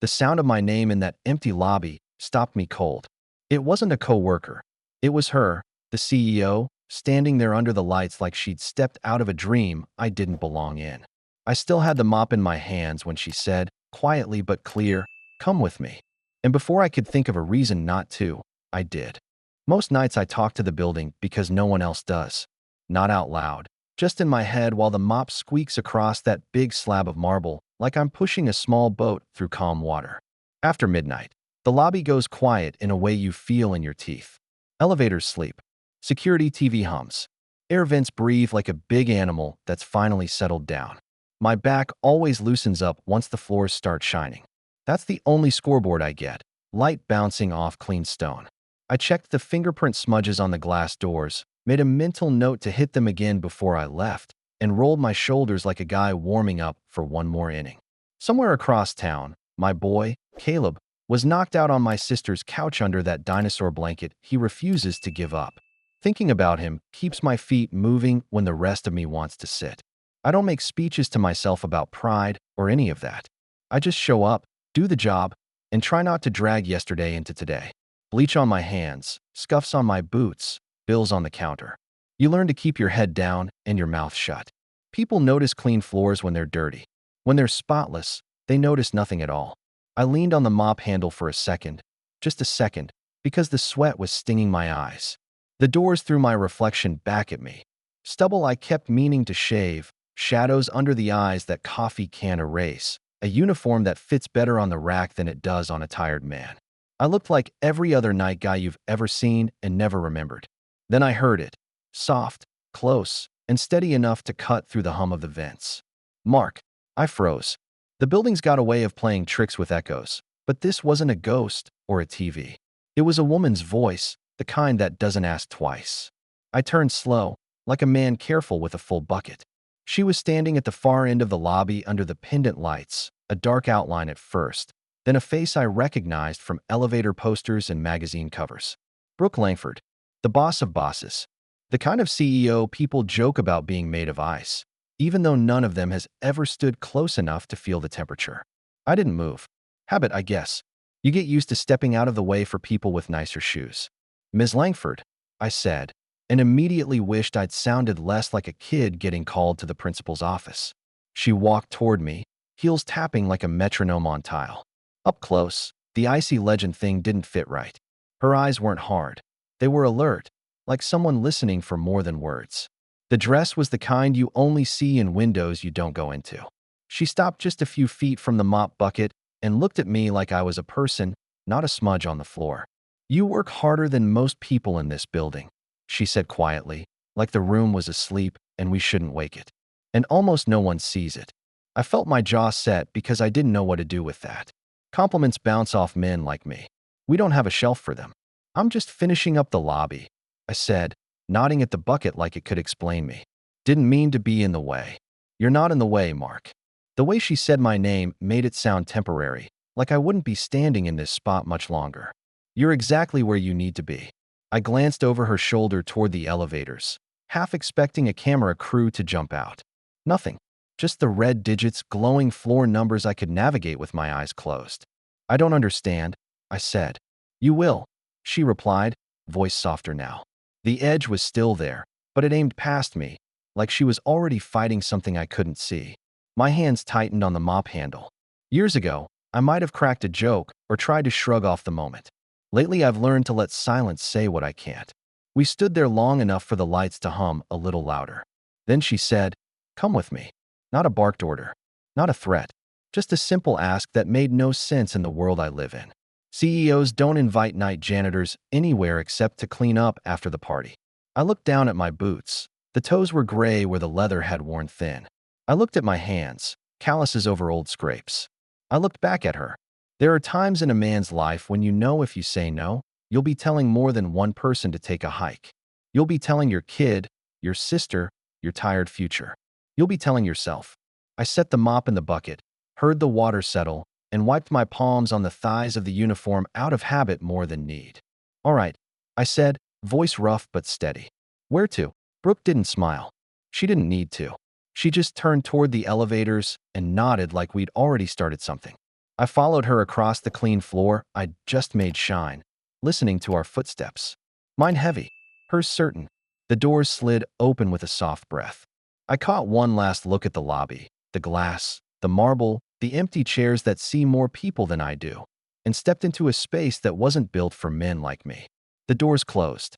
The sound of my name in that empty lobby stopped me cold. It wasn't a coworker. It was her, the CEO, standing there under the lights like she'd stepped out of a dream I didn't belong in. I still had the mop in my hands when she said, quietly but clear, "Come with me." And before I could think of a reason not to, I did. Most nights I talk to the building because no one else does. Not out loud, just in my head while the mop squeaks across that big slab of marble like I'm pushing a small boat through calm water. After midnight, the lobby goes quiet in a way you feel in your teeth. Elevators sleep. Security TV hums. Air vents breathe like a big animal that's finally settled down. My back always loosens up once the floors start shining. That's the only scoreboard I get, light bouncing off clean stone. I checked the fingerprint smudges on the glass doors, made a mental note to hit them again before I left, and rolled my shoulders like a guy warming up for one more inning. Somewhere across town, my boy, Caleb, was knocked out on my sister's couch under that dinosaur blanket he refuses to give up. Thinking about him keeps my feet moving when the rest of me wants to sit. I don't make speeches to myself about pride or any of that. I just show up, do the job, and try not to drag yesterday into today. Bleach on my hands, scuffs on my boots, bills on the counter. You learn to keep your head down and your mouth shut. People notice clean floors when they're dirty. When they're spotless, they notice nothing at all. I leaned on the mop handle for a second, just a second, because the sweat was stinging my eyes. The doors threw my reflection back at me. Stubble I kept meaning to shave, shadows under the eyes that coffee can't erase, a uniform that fits better on the rack than it does on a tired man. I looked like every other night guy you've ever seen and never remembered. Then I heard it, soft, close, and steady enough to cut through the hum of the vents. "Mark." I froze. The building's got a way of playing tricks with echoes, but this wasn't a ghost or a TV. It was a woman's voice, the kind that doesn't ask twice. I turned slow, like a man careful with a full bucket. She was standing at the far end of the lobby under the pendant lights, a dark outline at first, then a face I recognized from elevator posters and magazine covers. Brooke Langford, the boss of bosses. The kind of CEO people joke about being made of ice, even though none of them has ever stood close enough to feel the temperature. I didn't move. Habit, I guess. You get used to stepping out of the way for people with nicer shoes. "Ms. Langford," I said, and immediately wished I'd sounded less like a kid getting called to the principal's office. She walked toward me, heels tapping like a metronome on tile. Up close, the icy legend thing didn't fit right. Her eyes weren't hard. They were alert, like someone listening for more than words. The dress was the kind you only see in windows you don't go into. She stopped just a few feet from the mop bucket and looked at me like I was a person, not a smudge on the floor. "You work harder than most people in this building," she said quietly, like the room was asleep and we shouldn't wake it. And almost no one sees it. I felt my jaw set because I didn't know what to do with that. Compliments bounce off men like me. We don't have a shelf for them. "I'm just finishing up the lobby," I said, nodding at the bucket like it could explain me. "Didn't mean to be in the way." "You're not in the way, Mark." The way she said my name made it sound temporary, like I wouldn't be standing in this spot much longer. "You're exactly where you need to be." I glanced over her shoulder toward the elevators, half expecting a camera crew to jump out. Nothing. Just the red digits, glowing floor numbers I could navigate with my eyes closed. "I don't understand," I said. "You will," she replied, voice softer now. The edge was still there, but it aimed past me, like she was already fighting something I couldn't see. My hands tightened on the mop handle. Years ago, I might have cracked a joke or tried to shrug off the moment. Lately, I've learned to let silence say what I can't. We stood there long enough for the lights to hum a little louder. Then she said, "Come with me." Not a barked order, not a threat, just a simple ask that made no sense in the world I live in. CEOs don't invite night janitors anywhere except to clean up after the party. I looked down at my boots. The toes were gray where the leather had worn thin. I looked at my hands, calluses over old scrapes. I looked back at her. There are times in a man's life when you know if you say no, you'll be telling more than one person to take a hike. You'll be telling your kid, your sister, your tired future. You'll be telling yourself. I set the mop in the bucket, heard the water settle, and wiped my palms on the thighs of the uniform out of habit more than need. "All right," I said, voice rough but steady. "Where to?" Brooke didn't smile. She didn't need to. She just turned toward the elevators and nodded like we'd already started something. I followed her across the clean floor I'd just made shine, listening to our footsteps. Mine heavy, hers certain. The doors slid open with a soft breath. I caught one last look at the lobby, the glass, the marble, the empty chairs that see more people than I do, and stepped into a space that wasn't built for men like me. The doors closed.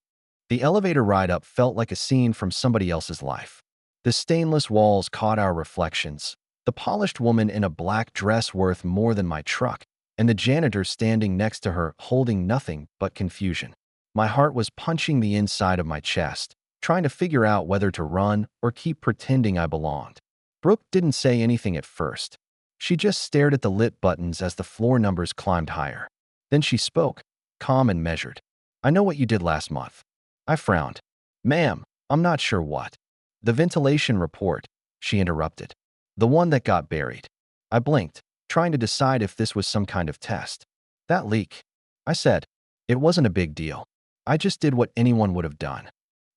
The elevator ride up felt like a scene from somebody else's life. The stainless walls caught our reflections, the polished woman in a black dress worth more than my truck, and the janitor standing next to her holding nothing but confusion. My heart was punching the inside of my chest, trying to figure out whether to run or keep pretending I belonged. Brooke didn't say anything at first. She just stared at the lit buttons as the floor numbers climbed higher. Then she spoke, calm and measured. "I know what you did last month." I frowned. "Ma'am, I'm not sure what." "The ventilation report," she interrupted. "The one that got buried." I blinked, trying to decide if this was some kind of test. "That leak," I said. "It wasn't a big deal. I just did what anyone would have done."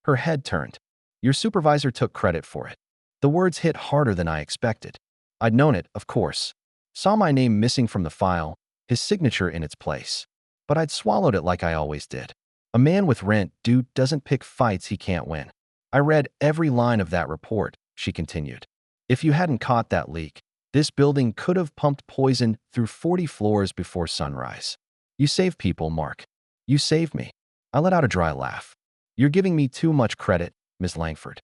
Her head turned. "Your supervisor took credit for it." The words hit harder than I expected. I'd known it, of course. Saw my name missing from the file, his signature in its place. But I'd swallowed it like I always did. A man with rent due doesn't pick fights he can't win. "I read every line of that report," she continued. "If you hadn't caught that leak, this building could have pumped poison through 40 floors before sunrise. You saved people, Mark. You saved me." I let out a dry laugh. "You're giving me too much credit, Miss Langford.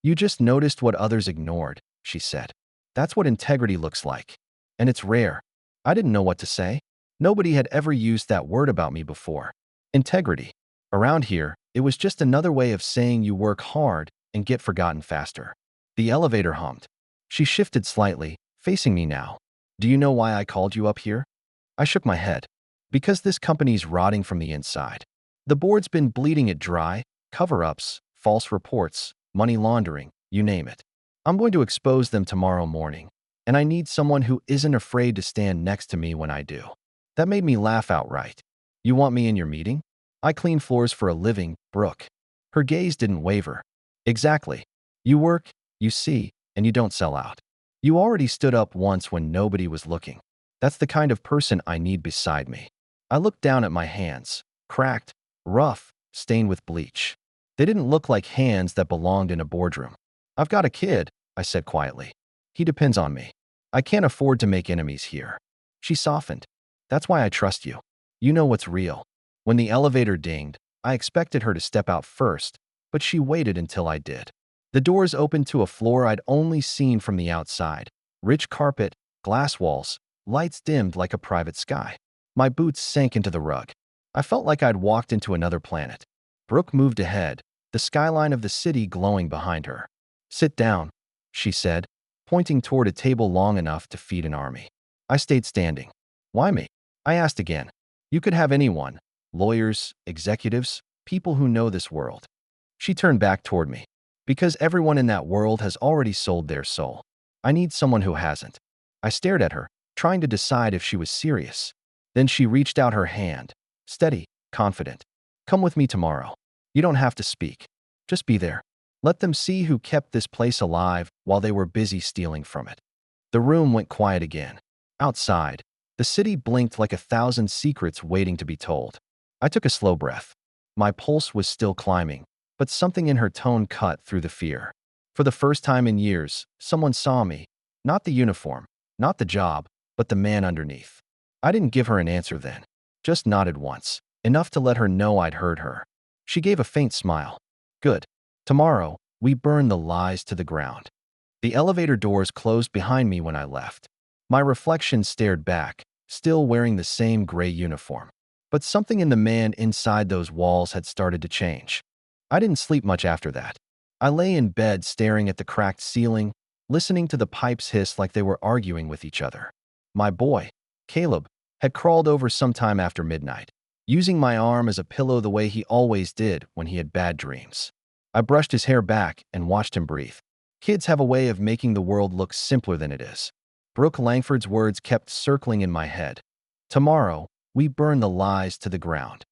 You just noticed what others ignored," she said. "That's what integrity looks like. And it's rare." I didn't know what to say. Nobody had ever used that word about me before. Integrity. Around here, it was just another way of saying you work hard and get forgotten faster. The elevator hummed. She shifted slightly, facing me now. "Do you know why I called you up here?" I shook my head. "Because this company's rotting from the inside. The board's been bleeding it dry, cover-ups, false reports, money laundering, you name it. I'm going to expose them tomorrow morning, and I need someone who isn't afraid to stand next to me when I do." That made me laugh outright. "You want me in your meeting?" "I clean floors for a living, Brooke." Her gaze didn't waver. "Exactly. You work, you see, and you don't sell out. You already stood up once when nobody was looking. That's the kind of person I need beside me." I looked down at my hands, cracked, rough, stained with bleach. They didn't look like hands that belonged in a boardroom. "I've got a kid," I said quietly. "He depends on me. I can't afford to make enemies here." She softened. "That's why I trust you. You know what's real." When the elevator dinged, I expected her to step out first, but she waited until I did. The doors opened to a floor I'd only seen from the outside. Rich carpet, glass walls, lights dimmed like a private sky. My boots sank into the rug. I felt like I'd walked into another planet. Brooke moved ahead, the skyline of the city glowing behind her. "Sit down," she said, pointing toward a table long enough to feed an army. I stayed standing. "Why me?" I asked again. "You could have anyone. Lawyers, executives, people who know this world." She turned back toward me. "Because everyone in that world has already sold their soul. I need someone who hasn't." I stared at her, trying to decide if she was serious. Then she reached out her hand, steady, confident. "Come with me tomorrow. You don't have to speak. Just be there. Let them see who kept this place alive while they were busy stealing from it." The room went quiet again. Outside, the city blinked like 1,000 secrets waiting to be told. I took a slow breath. My pulse was still climbing, but something in her tone cut through the fear. For the first time in years, someone saw me. Not the uniform, not the job, but the man underneath. I didn't give her an answer then. Just nodded once, enough to let her know I'd heard her. She gave a faint smile. "Good. Tomorrow, we burn the lies to the ground." The elevator doors closed behind me when I left. My reflection stared back, still wearing the same gray uniform. But something in the man inside those walls had started to change. I didn't sleep much after that. I lay in bed staring at the cracked ceiling, listening to the pipes hiss like they were arguing with each other. My boy, Caleb, had crawled over sometime after midnight, using my arm as a pillow the way he always did when he had bad dreams. I brushed his hair back and watched him breathe. Kids have a way of making the world look simpler than it is. Brooke Langford's words kept circling in my head. Tomorrow, we burn the lies to the ground.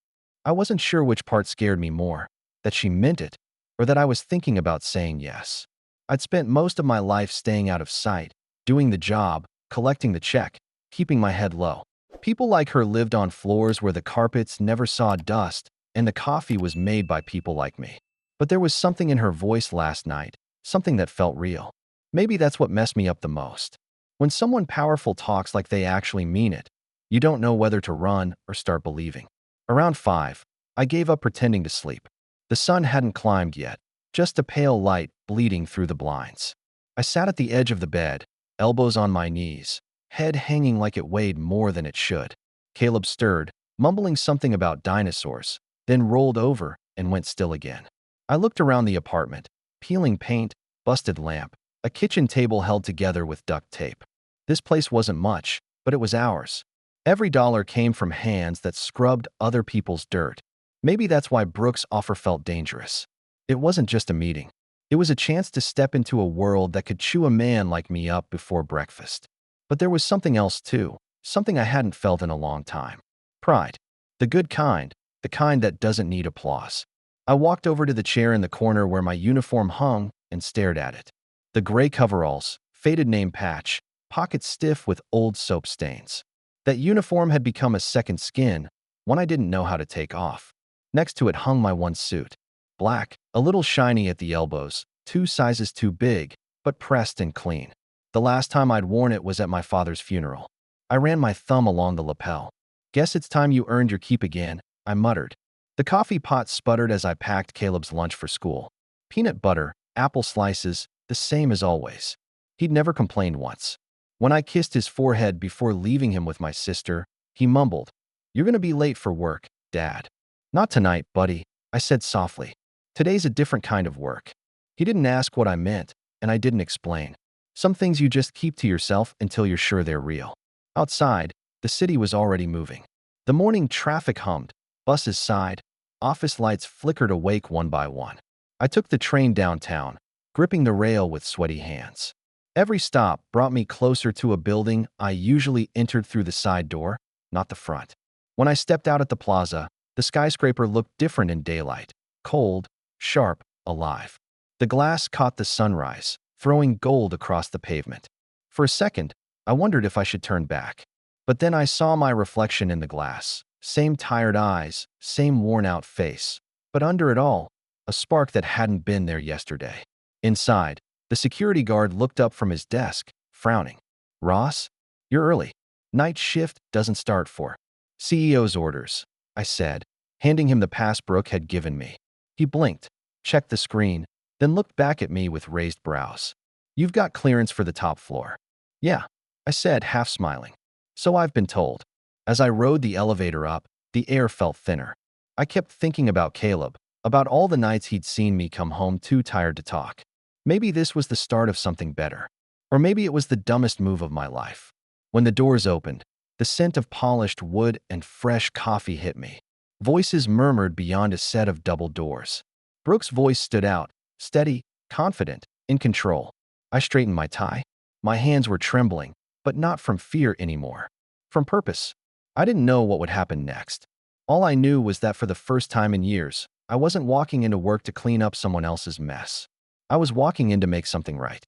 I wasn't sure which part scared me more, that she meant it, or that I was thinking about saying yes. I'd spent most of my life staying out of sight, doing the job, collecting the check, keeping my head low. People like her lived on floors where the carpets never saw dust, and the coffee was made by people like me. But there was something in her voice last night, something that felt real. Maybe that's what messed me up the most. When someone powerful talks like they actually mean it, you don't know whether to run or start believing. Around 5, I gave up pretending to sleep. The sun hadn't climbed yet, just a pale light bleeding through the blinds. I sat at the edge of the bed, elbows on my knees, head hanging like it weighed more than it should. Caleb stirred, mumbling something about dinosaurs, then rolled over and went still again. I looked around the apartment, peeling paint, busted lamp, a kitchen table held together with duct tape. This place wasn't much, but it was ours. Every dollar came from hands that scrubbed other people's dirt. Maybe that's why Brooks' offer felt dangerous. It wasn't just a meeting. It was a chance to step into a world that could chew a man like me up before breakfast. But there was something else too, something I hadn't felt in a long time. Pride. The good kind, the kind that doesn't need applause. I walked over to the chair in the corner where my uniform hung and stared at it. The gray coveralls, faded name patch, pockets stiff with old soap stains. That uniform had become a second skin, one I didn't know how to take off. Next to it hung my one suit. Black, a little shiny at the elbows, 2 sizes too big, but pressed and clean. The last time I'd worn it was at my father's funeral. I ran my thumb along the lapel. "Guess it's time you earned your keep again," I muttered. The coffee pot sputtered as I packed Caleb's lunch for school. Peanut butter, apple slices, the same as always. He'd never complained once. When I kissed his forehead before leaving him with my sister, he mumbled, "You're gonna be late for work, Dad." "Not tonight, buddy," I said softly. "Today's a different kind of work." He didn't ask what I meant, and I didn't explain. Some things you just keep to yourself until you're sure they're real. Outside, the city was already moving. The morning traffic hummed, buses sighed, office lights flickered awake one by one. I took the train downtown, gripping the rail with sweaty hands. Every stop brought me closer to a building I usually entered through the side door, not the front. When I stepped out at the plaza, the skyscraper looked different in daylight, cold, sharp, alive. The glass caught the sunrise, throwing gold across the pavement. For a second, I wondered if I should turn back. But then I saw my reflection in the glass. Same tired eyes, same worn-out face. But under it all, a spark that hadn't been there yesterday. Inside, the security guard looked up from his desk, frowning. "Ross, you're early. Night shift doesn't start for CEO's orders," I said, handing him the pass Brooke had given me. He blinked, checked the screen, then looked back at me with raised brows. "You've got clearance for the top floor." "Yeah," I said, half smiling. "So I've been told." As I rode the elevator up, the air felt thinner. I kept thinking about Caleb, about all the nights he'd seen me come home too tired to talk. Maybe this was the start of something better. Or maybe it was the dumbest move of my life. When the doors opened, the scent of polished wood and fresh coffee hit me. Voices murmured beyond a set of double doors. Brooke's voice stood out, steady, confident, in control. I straightened my tie. My hands were trembling, but not from fear anymore. From purpose. I didn't know what would happen next. All I knew was that for the first time in years, I wasn't walking into work to clean up someone else's mess. I was walking in to make something right.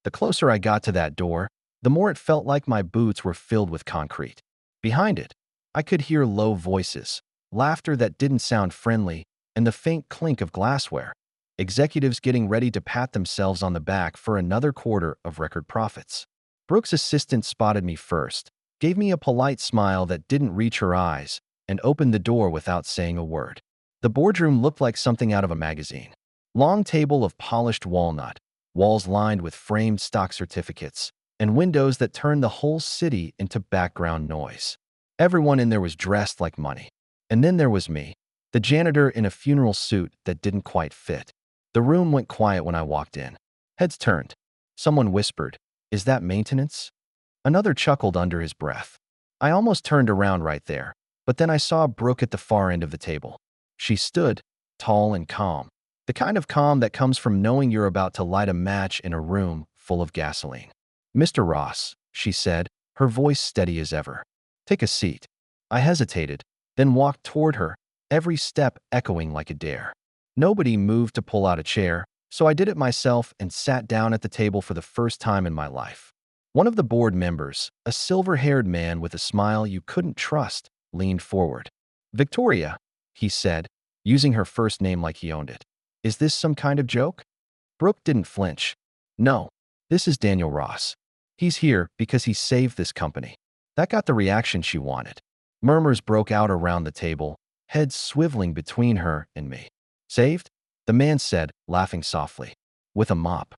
The closer I got to that door, the more it felt like my boots were filled with concrete. Behind it, I could hear low voices, laughter that didn't sound friendly, and the faint clink of glassware. Executives getting ready to pat themselves on the back for another quarter of record profits. Brooke's assistant spotted me first, gave me a polite smile that didn't reach her eyes, and opened the door without saying a word. The boardroom looked like something out of a magazine. Long table of polished walnut, walls lined with framed stock certificates, and windows that turned the whole city into background noise. Everyone in there was dressed like money. And then there was me, the janitor in a funeral suit that didn't quite fit. The room went quiet when I walked in. Heads turned. Someone whispered, "Is that maintenance?" Another chuckled under his breath. I almost turned around right there, but then I saw Brooke at the far end of the table. She stood, tall and calm, the kind of calm that comes from knowing you're about to light a match in a room full of gasoline. "Mr. Ross," she said, her voice steady as ever. "Take a seat." I hesitated, then walked toward her, every step echoing like a dare. Nobody moved to pull out a chair, so I did it myself and sat down at the table for the first time in my life. One of the board members, a silver-haired man with a smile you couldn't trust, leaned forward. Victoria, he said, using her first name like he owned it. Is this some kind of joke? Brooke didn't flinch. No, this is Daniel Ross. He's here because he saved this company. That got the reaction she wanted. Murmurs broke out around the table, heads swiveling between her and me. Saved? The man said, laughing softly. With a mop.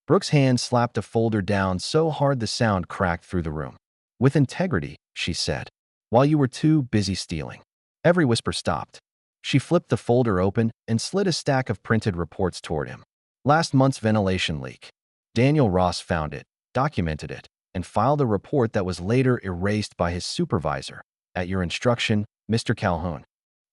Brooke's hand slapped a folder down so hard the sound cracked through the room. With integrity, she said, while you were too busy stealing. Every whisper stopped. She flipped the folder open and slid a stack of printed reports toward him. Last month's ventilation leak. Daniel Ross found it, documented it, and filed a report that was later erased by his supervisor. At your instruction, Mr. Calhoun.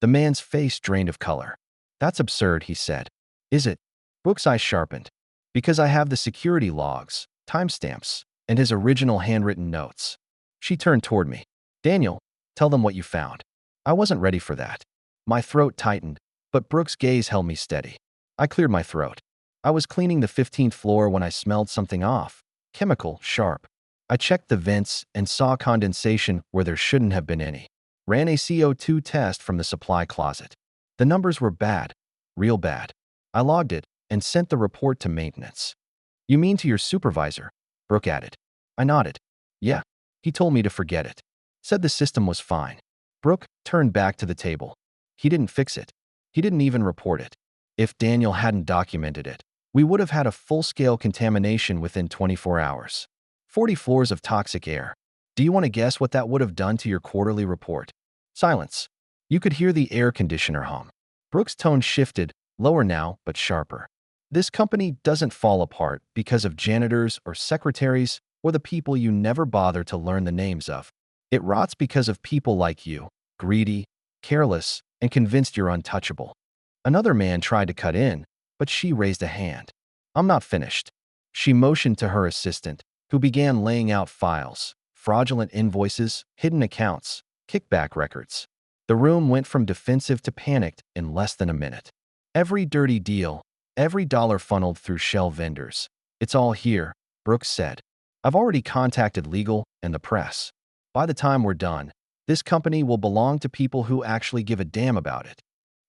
The man's face drained of color. That's absurd, he said. Is it? Brooke's eyes sharpened. Because I have the security logs, timestamps, and his original handwritten notes. She turned toward me. Daniel, tell them what you found. I wasn't ready for that. My throat tightened, but Brooke's gaze held me steady. I cleared my throat. I was cleaning the 15th floor when I smelled something off. Chemical, sharp. I checked the vents and saw condensation where there shouldn't have been any. Ran a CO2 test from the supply closet. The numbers were bad. Real bad. I logged it and sent the report to maintenance. You mean to your supervisor? Brooke added. I nodded. Yeah. He told me to forget it. Said the system was fine. Brooke turned back to the table. He didn't fix it. He didn't even report it. If Daniel hadn't documented it, we would have had a full-scale contamination within 24 hours. 40 floors of toxic air. Do you want to guess what that would have done to your quarterly report? Silence. You could hear the air conditioner hum. Brooke's tone shifted, lower now, but sharper. This company doesn't fall apart because of janitors or secretaries or the people you never bother to learn the names of. It rots because of people like you, greedy, careless, and convinced you're untouchable. Another man tried to cut in, but she raised a hand. I'm not finished. She motioned to her assistant, who began laying out files, fraudulent invoices, hidden accounts, kickback records. The room went from defensive to panicked in less than a minute. Every dirty deal, every dollar funneled through shell vendors. It's all here, Brooks said. I've already contacted legal and the press. By the time we're done, this company will belong to people who actually give a damn about it.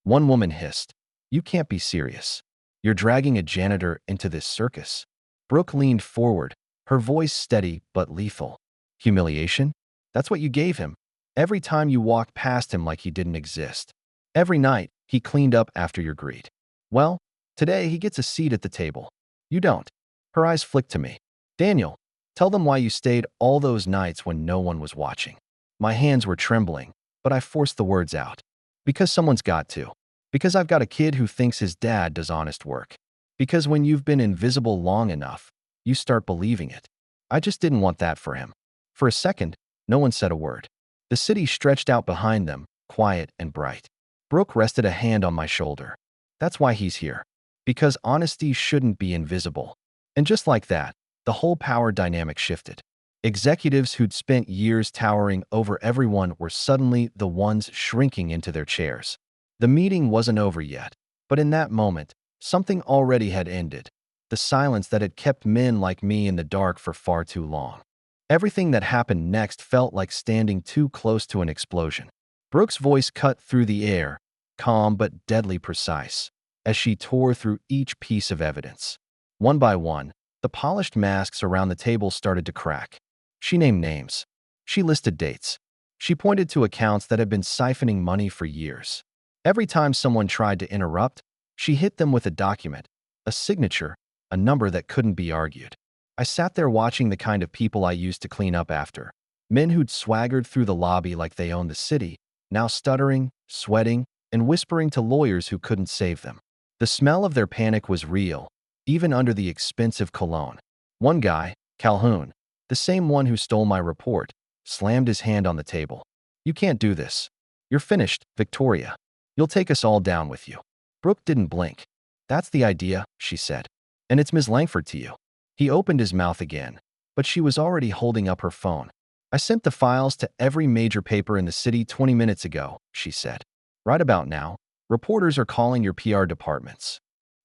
One woman hissed, You can't be serious. You're dragging a janitor into this circus. Brooke leaned forward, her voice steady but lethal. Humiliation? That's what you gave him. Every time you walked past him like he didn't exist. Every night, he cleaned up after your greed. Well, today he gets a seat at the table. You don't. Her eyes flicked to me. Daniel, tell them why you stayed all those nights when no one was watching. My hands were trembling, but I forced the words out. Because someone's got to. Because I've got a kid who thinks his dad does honest work. Because when you've been invisible long enough, you start believing it. I just didn't want that for him. For a second, no one said a word. The city stretched out behind them, quiet and bright. Brooke rested a hand on my shoulder. That's why he's here. Because honesty shouldn't be invisible. And just like that, the whole power dynamic shifted. Executives who'd spent years towering over everyone were suddenly the ones shrinking into their chairs. The meeting wasn't over yet, but in that moment, something already had ended. The silence that had kept men like me in the dark for far too long. Everything that happened next felt like standing too close to an explosion. Brooke's voice cut through the air, calm but deadly precise, as she tore through each piece of evidence. One by one, the polished masks around the table started to crack. She named names. She listed dates. She pointed to accounts that had been siphoning money for years. Every time someone tried to interrupt, she hit them with a document, a signature, a number that couldn't be argued. I sat there watching the kind of people I used to clean up after. Men who'd swaggered through the lobby like they owned the city, now stuttering, sweating, and whispering to lawyers who couldn't save them. The smell of their panic was real, even under the expensive cologne. One guy, Calhoun, the same one who stole my report, slammed his hand on the table. You can't do this. You're finished, Victoria. You'll take us all down with you. Brooke didn't blink. That's the idea, she said. And it's Ms. Langford to you. He opened his mouth again, but she was already holding up her phone. I sent the files to every major paper in the city 20 minutes ago, she said. Right about now, reporters are calling your PR departments.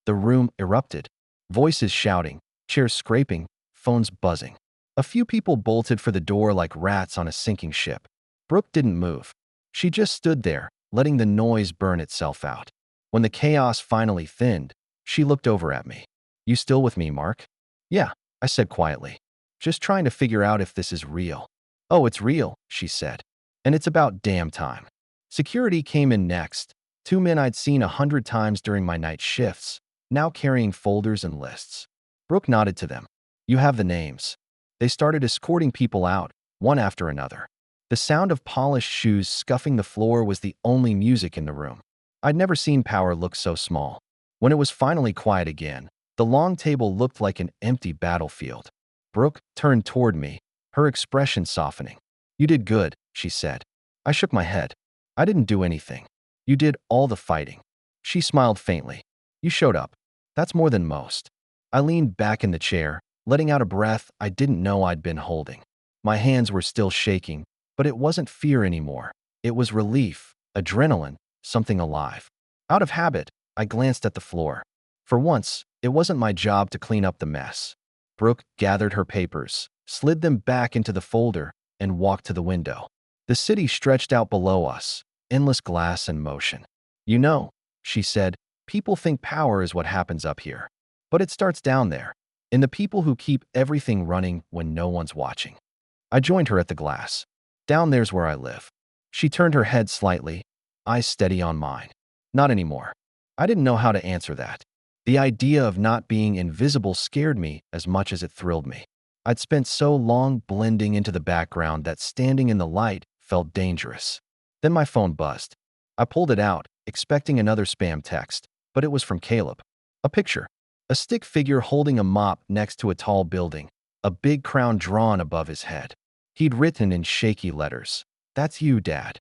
The room erupted. Voices shouting, chairs scraping, phones buzzing. A few people bolted for the door like rats on a sinking ship. Brooke didn't move. She just stood there, letting the noise burn itself out. When the chaos finally thinned, she looked over at me. "You still with me, Mark?" "Yeah," I said quietly. "Just trying to figure out if this is real." "Oh, it's real," she said. "And it's about damn time." Security came in next. Two men I'd seen 100 times during my night shifts, now carrying folders and lists. Brooke nodded to them. "You have the names." They started escorting people out, one after another. The sound of polished shoes scuffing the floor was the only music in the room. I'd never seen power look so small. When it was finally quiet again, the long table looked like an empty battlefield. Brooke turned toward me, her expression softening. "You did good," she said. I shook my head. "I didn't do anything. You did all the fighting." She smiled faintly. "You showed up. That's more than most." I leaned back in the chair, letting out a breath I didn't know I'd been holding. My hands were still shaking, but it wasn't fear anymore. It was relief, adrenaline, something alive. Out of habit, I glanced at the floor. For once, it wasn't my job to clean up the mess. Brooke gathered her papers, slid them back into the folder, and walked to the window. The city stretched out below us, endless glass and motion. "You know," she said, "people think power is what happens up here. But it starts down there, in the people who keep everything running when no one's watching." I joined her at the glass. "Down there's where I live." She turned her head slightly, eyes steady on mine. "Not anymore." I didn't know how to answer that. The idea of not being invisible scared me as much as it thrilled me. I'd spent so long blending into the background that standing in the light felt dangerous. Then my phone buzzed. I pulled it out, expecting another spam text, but it was from Caleb. A picture. A stick figure holding a mop next to a tall building, a big crown drawn above his head. He'd written in shaky letters, "That's you, Dad."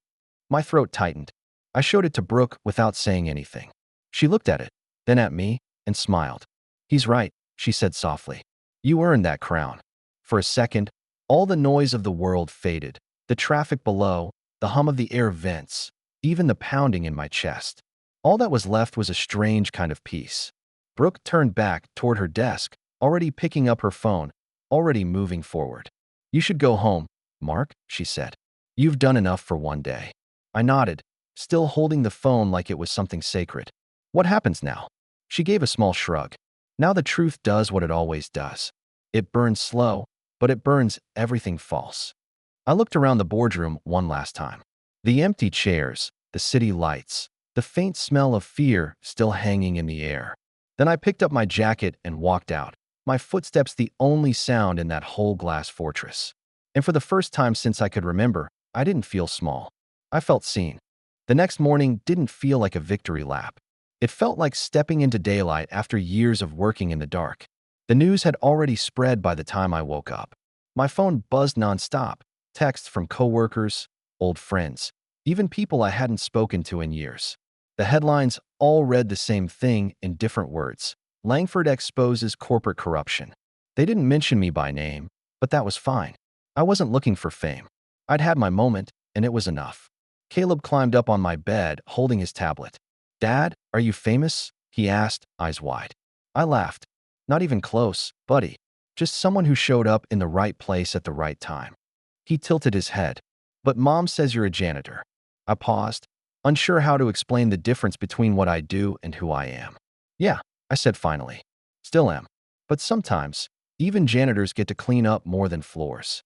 My throat tightened. I showed it to Brooke without saying anything. She looked at it, then at me, and smiled. "He's right," she said softly. "You earned that crown." For a second, all the noise of the world faded. The traffic below, the hum of the air vents, even the pounding in my chest. All that was left was a strange kind of peace. Brooke turned back toward her desk, already picking up her phone, already moving forward. "You should go home, Mark," she said. "You've done enough for one day." I nodded, still holding the phone like it was something sacred. "What happens now?" She gave a small shrug. "Now the truth does what it always does. It burns slow, but it burns everything false." I looked around the boardroom one last time. The empty chairs, the city lights, the faint smell of fear still hanging in the air. Then I picked up my jacket and walked out, my footsteps the only sound in that whole glass fortress. And for the first time since I could remember, I didn't feel small. I felt seen. The next morning didn't feel like a victory lap. It felt like stepping into daylight after years of working in the dark. The news had already spread by the time I woke up. My phone buzzed nonstop, texts from coworkers, old friends, even people I hadn't spoken to in years. The headlines all read the same thing in different words. "Langford exposes corporate corruption." They didn't mention me by name, but that was fine. I wasn't looking for fame. I'd had my moment, and it was enough. Caleb climbed up on my bed, holding his tablet. "Dad, are you famous?" he asked, eyes wide. I laughed. "Not even close, buddy. Just someone who showed up in the right place at the right time." He tilted his head. "But Mom says you're a janitor." I paused, unsure how to explain the difference between what I do and who I am. "Yeah," I said finally. "Still am. But sometimes, even janitors get to clean up more than floors."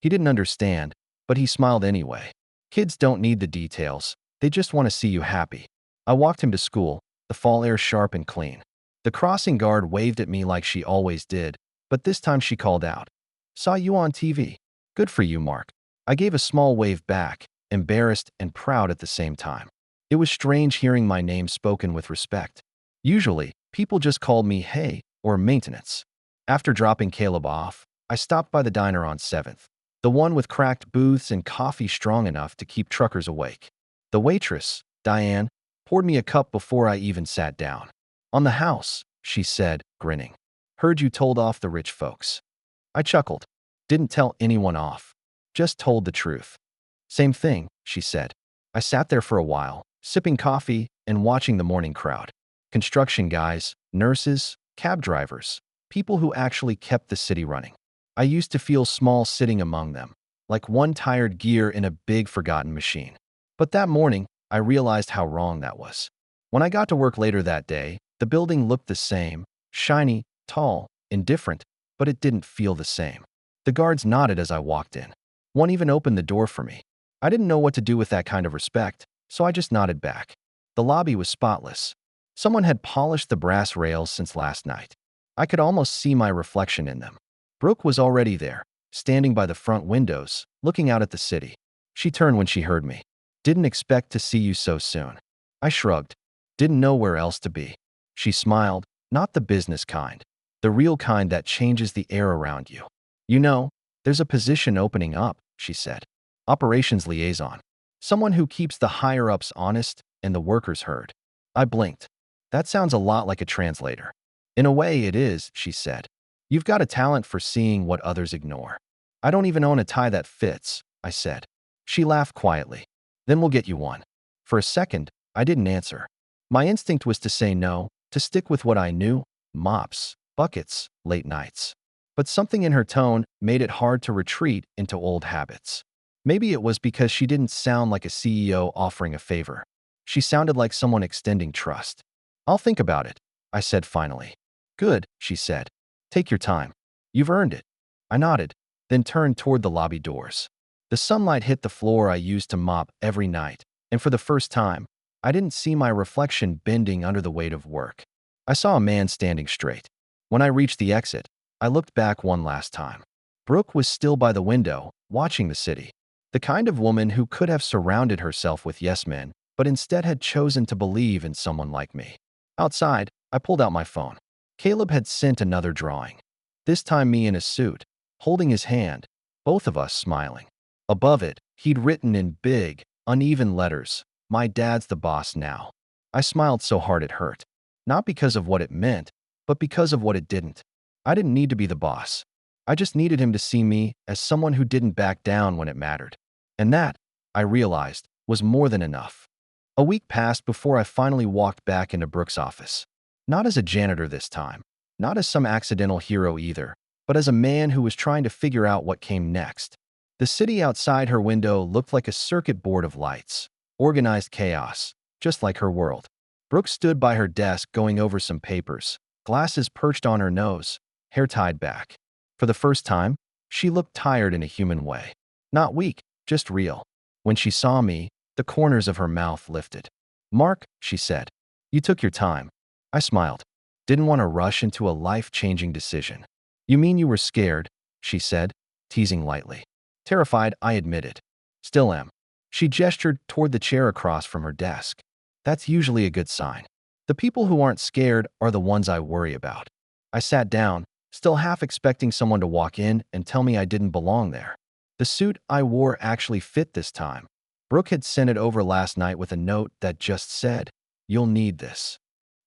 He didn't understand, but he smiled anyway. "Kids don't need the details. They just want to see you happy." I walked him to school, the fall air sharp and clean. The crossing guard waved at me like she always did, but this time she called out, "Saw you on TV. Good for you, Mark." I gave a small wave back, embarrassed and proud at the same time. It was strange hearing my name spoken with respect. Usually, people just called me "Hey" or "Maintenance." After dropping Caleb off, I stopped by the diner on 7th, the one with cracked booths and coffee strong enough to keep truckers awake. The waitress, Diane, poured me a cup before I even sat down. "On the house," she said, grinning. "Heard you told off the rich folks." I chuckled. "Didn't tell anyone off. Just told the truth." "Same thing," she said. I sat there for a while, sipping coffee and watching the morning crowd. Construction guys, nurses, cab drivers, people who actually kept the city running. I used to feel small sitting among them, like one tired gear in a big forgotten machine. But that morning, I realized how wrong that was. When I got to work later that day, the building looked the same, shiny, tall, indifferent, but it didn't feel the same. The guards nodded as I walked in. One even opened the door for me. I didn't know what to do with that kind of respect, so I just nodded back. The lobby was spotless. Someone had polished the brass rails since last night. I could almost see my reflection in them. Brooke was already there, standing by the front windows, looking out at the city. She turned when she heard me. "Didn't expect to see you so soon." I shrugged. Didn't know where else to be. She smiled, not the business kind, the real kind that changes the air around you. "You know, there's a position opening up," she said. "Operations liaison. Someone who keeps the higher-ups honest and the workers heard." I blinked. "That sounds a lot like a translator." "In a way, it is," she said. "You've got a talent for seeing what others ignore." "I don't even own a tie that fits," I said. She laughed quietly. "Then we'll get you one." For a second, I didn't answer. My instinct was to say no, to stick with what I knew: mops, buckets, late nights. But something in her tone made it hard to retreat into old habits. Maybe it was because she didn't sound like a CEO offering a favor. She sounded like someone extending trust. "I'll think about it," I said finally. "Good," she said. "Take your time. You've earned it." I nodded, then turned toward the lobby doors. The sunlight hit the floor I used to mop every night, and for the first time, I didn't see my reflection bending under the weight of work. I saw a man standing straight. When I reached the exit, I looked back one last time. Brooke was still by the window, watching the city. The kind of woman who could have surrounded herself with yes-men, but instead had chosen to believe in someone like me. Outside, I pulled out my phone. Caleb had sent another drawing. This time me in a suit, holding his hand, both of us smiling. Above it, he'd written in big, uneven letters, "My dad's the boss now." I smiled so hard it hurt. Not because of what it meant, but because of what it didn't. I didn't need to be the boss. I just needed him to see me as someone who didn't back down when it mattered. And that, I realized, was more than enough. A week passed before I finally walked back into Brooke's office. Not as a janitor this time, not as some accidental hero either, but as a man who was trying to figure out what came next. The city outside her window looked like a circuit board of lights, organized chaos, just like her world. Brooke stood by her desk going over some papers, glasses perched on her nose, hair tied back. For the first time, she looked tired in a human way. Not weak, just real. When she saw me, the corners of her mouth lifted. "Mark," she said, "you took your time." I smiled. Didn't want to rush into a life-changing decision. "You mean you were scared?" she said, teasing lightly. "Terrified," I admitted. "Still am." She gestured toward the chair across from her desk. "That's usually a good sign. The people who aren't scared are the ones I worry about." I sat down, still half expecting someone to walk in and tell me I didn't belong there. The suit I wore actually fit this time. Brooke had sent it over last night with a note that just said, "You'll need this."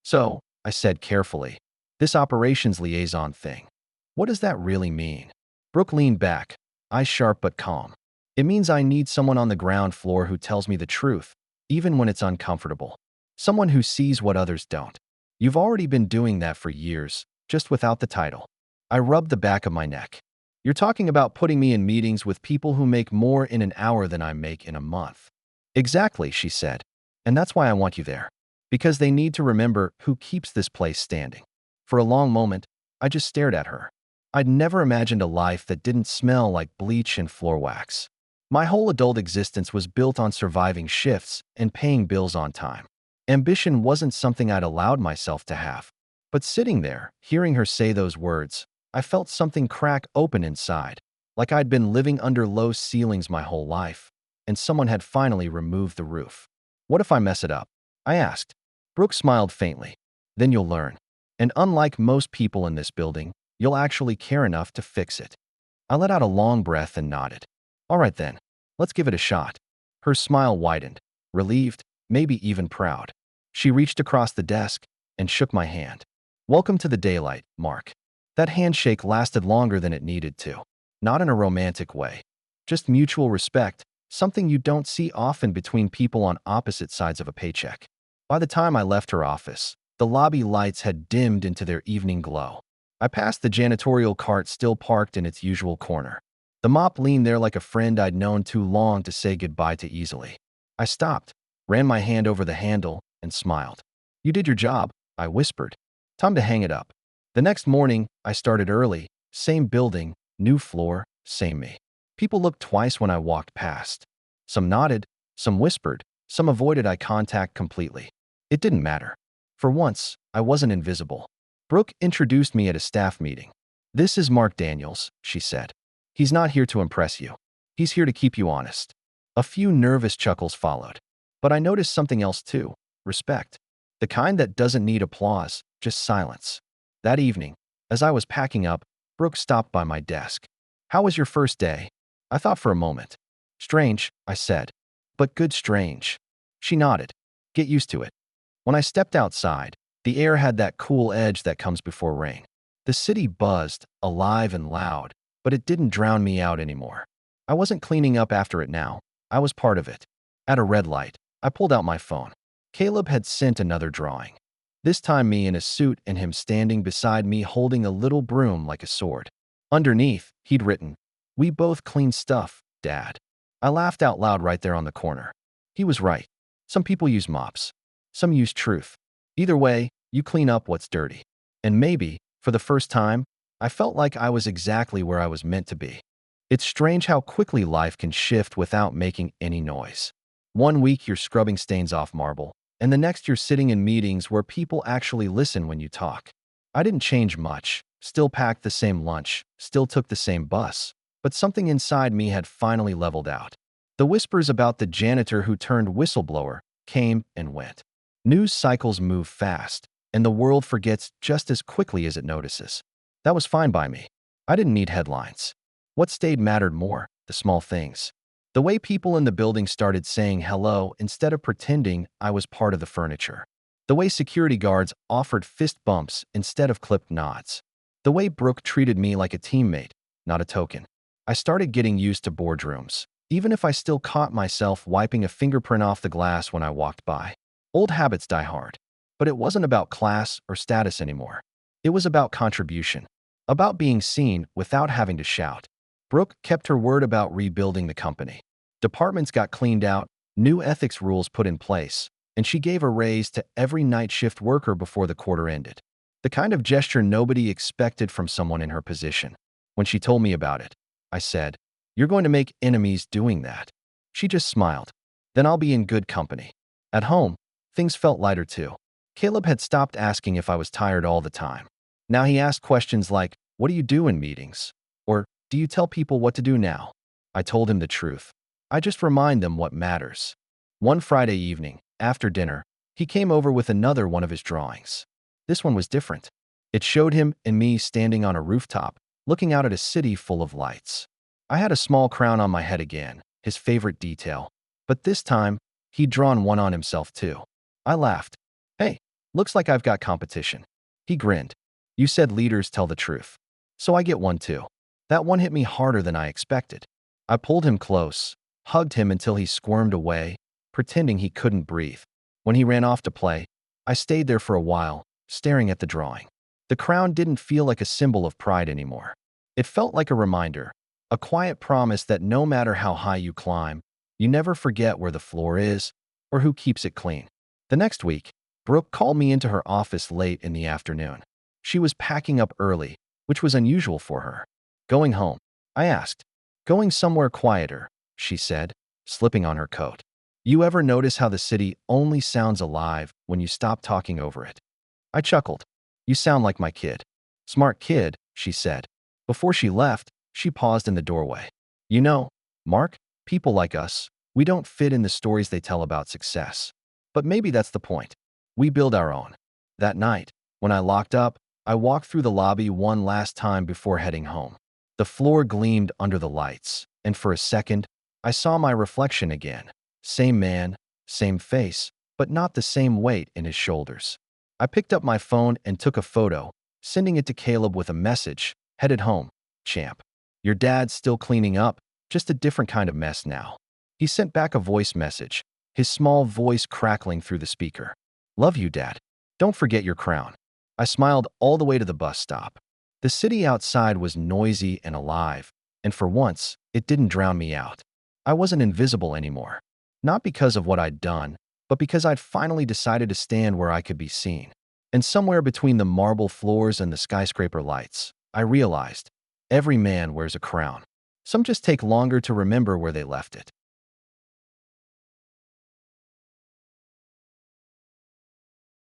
"So," I said carefully, "this operations liaison thing, what does that really mean?" Brooke leaned back, eyes sharp but calm. "It means I need someone on the ground floor who tells me the truth, even when it's uncomfortable. Someone who sees what others don't. You've already been doing that for years, just without the title." I rubbed the back of my neck. "You're talking about putting me in meetings with people who make more in an hour than I make in a month." "Exactly," she said. "And that's why I want you there. Because they need to remember who keeps this place standing." For a long moment, I just stared at her. I'd never imagined a life that didn't smell like bleach and floor wax. My whole adult existence was built on surviving shifts and paying bills on time. Ambition wasn't something I'd allowed myself to have. But sitting there, hearing her say those words, I felt something crack open inside, like I'd been living under low ceilings my whole life, and someone had finally removed the roof. "What if I mess it up?" I asked. Brooke smiled faintly. "Then you'll learn. And unlike most people in this building, you'll actually care enough to fix it." I let out a long breath and nodded. "All right then, let's give it a shot." Her smile widened, relieved, maybe even proud. She reached across the desk and shook my hand. "Welcome to the daylight, Mark." That handshake lasted longer than it needed to. Not in a romantic way. Just mutual respect, something you don't see often between people on opposite sides of a paycheck. By the time I left her office, the lobby lights had dimmed into their evening glow. I passed the janitorial cart still parked in its usual corner. The mop leaned there like a friend I'd known too long to say goodbye to easily. I stopped, ran my hand over the handle, and smiled. "You did your job," I whispered. "Time to hang it up." The next morning, I started early. Same building, new floor, same me. People looked twice when I walked past. Some nodded, some whispered, some avoided eye contact completely. It didn't matter. For once, I wasn't invisible. Brooke introduced me at a staff meeting. "This is Mark Daniels," she said. "He's not here to impress you. He's here to keep you honest." A few nervous chuckles followed. But I noticed something else too: respect. The kind that doesn't need applause, just silence. That evening, as I was packing up, Brooke stopped by my desk. "How was your first day?" I thought for a moment. "Strange," I said. "But good strange." She nodded. "Get used to it." When I stepped outside, the air had that cool edge that comes before rain. The city buzzed, alive and loud, but it didn't drown me out anymore. I wasn't cleaning up after it now. I was part of it. At a red light, I pulled out my phone. Caleb had sent another drawing. This time me in a suit and him standing beside me holding a little broom like a sword. Underneath, he'd written, "We both clean stuff, Dad." I laughed out loud right there on the corner. He was right. Some people use mops. Some use truth. Either way, you clean up what's dirty. And maybe, for the first time, I felt like I was exactly where I was meant to be. It's strange how quickly life can shift without making any noise. One week you're scrubbing stains off marble, and the next you're sitting in meetings where people actually listen when you talk. I didn't change much, still packed the same lunch, still took the same bus, but something inside me had finally leveled out. The whispers about the janitor who turned whistleblower came and went. News cycles move fast, and the world forgets just as quickly as it notices. That was fine by me. I didn't need headlines. What stayed mattered more, the small things. The way people in the building started saying hello instead of pretending I was part of the furniture. The way security guards offered fist bumps instead of clipped nods. The way Brooke treated me like a teammate, not a token. I started getting used to boardrooms, even if I still caught myself wiping a fingerprint off the glass when I walked by. Old habits die hard. But it wasn't about class or status anymore. It was about contribution, about being seen without having to shout. Brooke kept her word about rebuilding the company. Departments got cleaned out, new ethics rules put in place, and she gave a raise to every night shift worker before the quarter ended. The kind of gesture nobody expected from someone in her position. When she told me about it, I said, "You're going to make enemies doing that." She just smiled. "Then I'll be in good company." At home, things felt lighter too. Caleb had stopped asking if I was tired all the time. Now he asked questions like, "What do you do in meetings?" Or, "Do you tell people what to do now?" I told him the truth. I just remind them what matters. One Friday evening, after dinner, he came over with another one of his drawings. This one was different. It showed him and me standing on a rooftop, looking out at a city full of lights. I had a small crown on my head again, his favorite detail. But this time, he'd drawn one on himself too. I laughed. "Hey, looks like I've got competition." He grinned. "You said leaders tell the truth. So I get one too." That one hit me harder than I expected. I pulled him close, hugged him until he squirmed away, pretending he couldn't breathe. When he ran off to play, I stayed there for a while, staring at the drawing. The crown didn't feel like a symbol of pride anymore. It felt like a reminder, a quiet promise that no matter how high you climb, you never forget where the floor is or who keeps it clean. The next week, Brooke called me into her office late in the afternoon. She was packing up early, which was unusual for her. "Going home?" I asked. "Going somewhere quieter," she said, slipping on her coat. "You ever notice how the city only sounds alive when you stop talking over it?" I chuckled. "You sound like my kid." "Smart kid," she said. Before she left, she paused in the doorway. "You know, Mark, people like us, we don't fit in the stories they tell about success. But maybe that's the point. We build our own." That night, when I locked up, I walked through the lobby one last time before heading home. The floor gleamed under the lights, and for a second, I saw my reflection again. Same man, same face, but not the same weight in his shoulders. I picked up my phone and took a photo, sending it to Caleb with a message, "Headed home, champ. Your dad's still cleaning up, just a different kind of mess now." He sent back a voice message, his small voice crackling through the speaker. "Love you, Dad. Don't forget your crown." I smiled all the way to the bus stop. The city outside was noisy and alive, and for once, it didn't drown me out. I wasn't invisible anymore. Not because of what I'd done, but because I'd finally decided to stand where I could be seen. And somewhere between the marble floors and the skyscraper lights, I realized every man wears a crown. Some just take longer to remember where they left it.